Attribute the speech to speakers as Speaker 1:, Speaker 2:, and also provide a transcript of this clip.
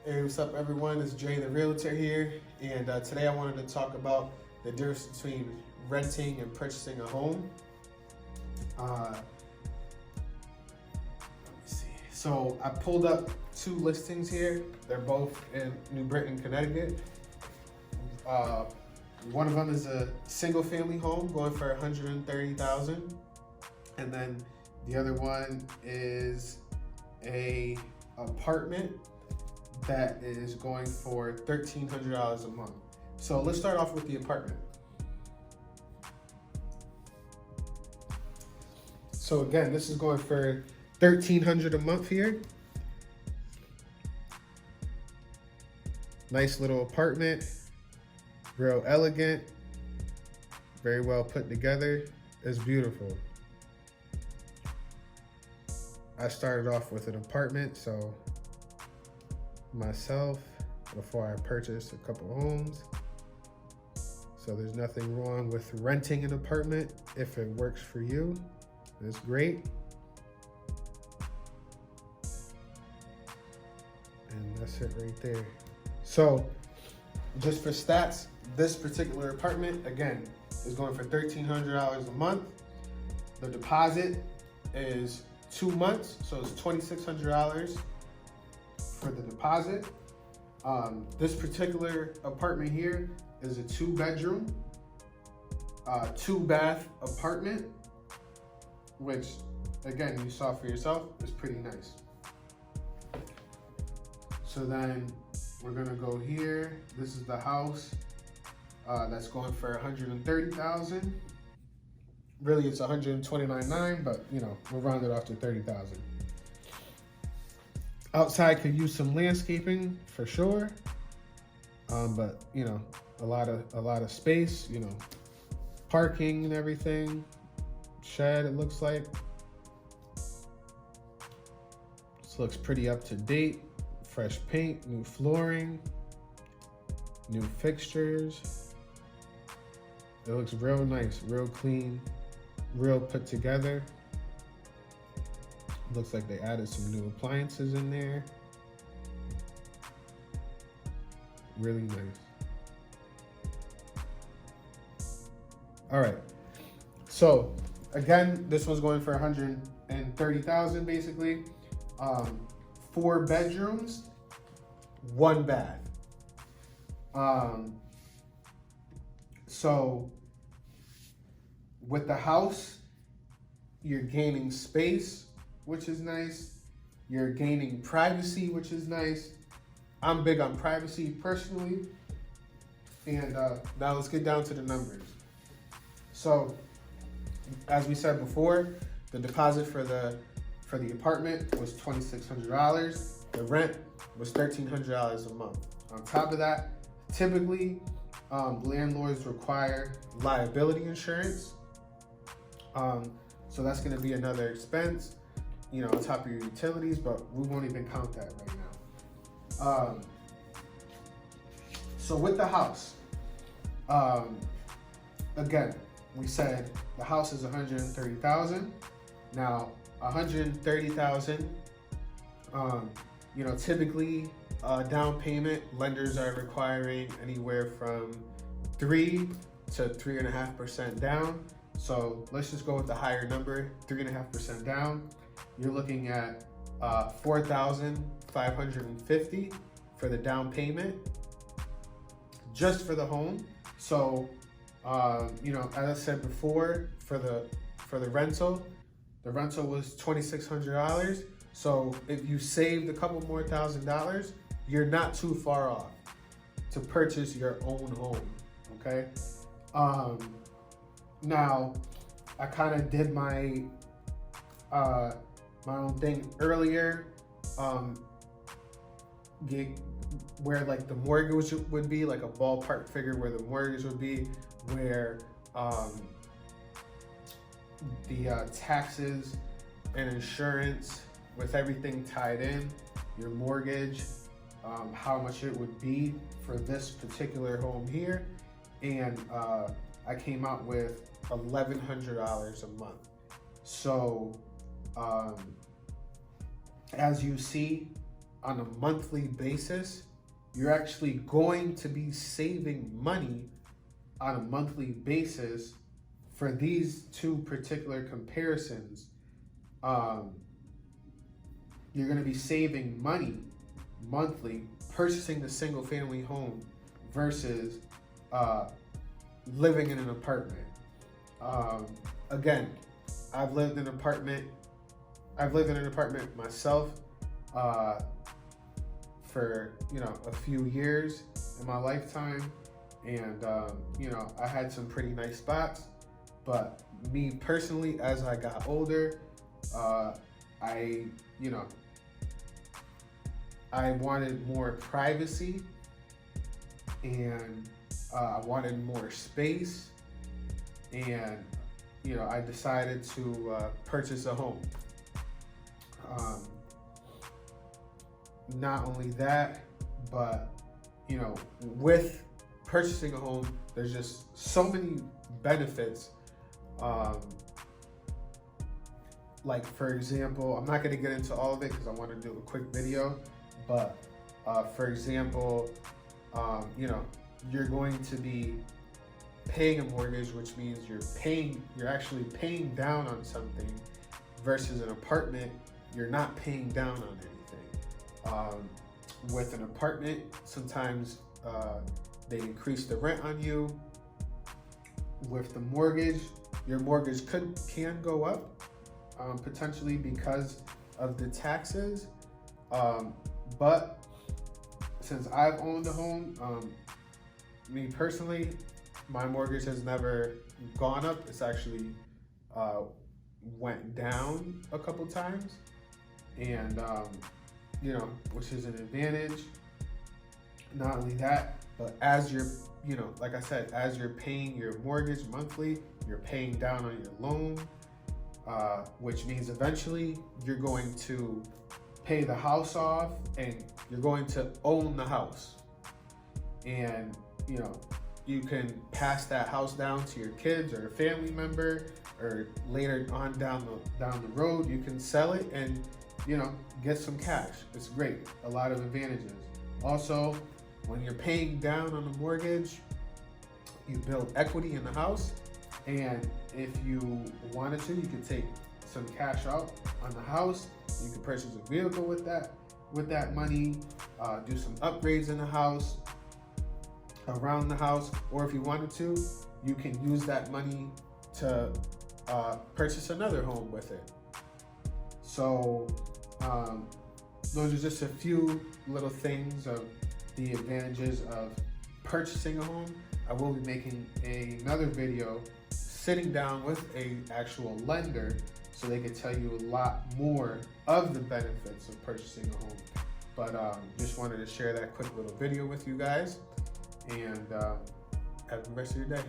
Speaker 1: Hey, what's up, everyone? It's Jay, the Realtor here, and today I wanted to talk about the difference between renting and purchasing a home. Let me see. So I pulled up two listings here. They're both in New Britain, Connecticut. Uh, One of them is a single-family home going for $130,000, and then the other one is a apartment that is going for $1,300 a month. So let's start off with the apartment. So again, this is going for $1,300 a month here. Nice little apartment, real elegant, very well put together. It's beautiful. I started off with an apartment, so myself before I purchased a couple homes. So there's nothing wrong with renting an apartment if it works for you. It's great. And that's it right there. So just for stats, this particular apartment, again, is going for $1,300 a month. The deposit is 2 months, so it's $2,600 for the deposit. This particular apartment here is a 2-bedroom, 2-bath apartment, which again, you saw for yourself, is pretty nice. So then we're gonna go here. This is the house that's going for $130,000. Really, it's $129,900, but you know, we'll round it off to $30,000. Outside could use some landscaping for sure, but you know, a lot of space. You know, parking and everything. Shed, it looks like. This looks pretty up to date. Fresh paint, new flooring, new fixtures. It looks real nice, real clean, real put together. Looks like they added some new appliances in there. Really nice. All right. So again, this one's going for $130,000 basically. 4 bedrooms, 1 bath. So with the house, you're gaining space, which is nice. You're gaining privacy, which is nice. I'm big on privacy personally. And now let's get down to the numbers. So, as we said before, the deposit for the apartment was $2,600. The rent was $1,300 a month. On top of that, typically landlords require liability insurance. So that's going to be another expense, you know, on top of your utilities, but we won't even count that right now. So with the house, again, we said the house is $130,000. Now, $130,000. You know, typically down payment, lenders are requiring anywhere from 3 to 3.5% down. So let's just go with the higher number, 3.5% down. You're looking at $4,550 for the down payment, just for the home. So, you know, as I said before, for the rental, the rental was $2,600. So if you saved a couple more $1,000, you're not too far off to purchase your own home. Okay. Now, I kind of did my own thing earlier. Where like the mortgage would be, like a ballpark figure where the mortgage would be, where the taxes and insurance, with everything tied in, your mortgage, how much it would be for this particular home here, and I came out with $1,100 a month. So as you see, on a monthly basis, you're actually going to be saving money on a monthly basis for these two particular comparisons. You're going to be saving money monthly purchasing the single family home versus living in an apartment. Again, I've lived in an apartment. I've lived in an apartment myself for a few years in my lifetime, and I had some pretty nice spots. But me personally, as I got older, I wanted more privacy, and I wanted more space, and I decided to purchase a home. Not only that, but with purchasing a home, there's just so many benefits. Like, for example, I'm not going to get into all of it because I want to do a quick video, but for example, you're going to be paying a mortgage, which means you're actually paying down on something, versus an apartment, you're not paying down on anything. With an apartment, sometimes they increase the rent on you. With the mortgage, your mortgage can go up potentially because of the taxes. But since I've owned a home, me personally, my mortgage has never gone up. It's actually went down a couple times, and which is an advantage. Not only that, but as you're, like I said, as you're paying your mortgage monthly, you're paying down on your loan, which means eventually you're going to pay the house off and you're going to own the house. And you can pass that house down to your kids or a family member, or later on down the road you can sell it and get some cash. It's great. A lot of advantages. Also, when you're paying down on the mortgage, you build equity in the house, and if you wanted to, you could take some cash out on the house. You could purchase a vehicle with that money, do some upgrades in the house, around the house, or if you wanted to, you can use that money to purchase another home with it. So those are just a few little things of the advantages of purchasing a home. I will be making another video sitting down with an actual lender so they can tell you a lot more of the benefits of purchasing a home. But just wanted to share that quick little video with you guys, and have the rest of your day.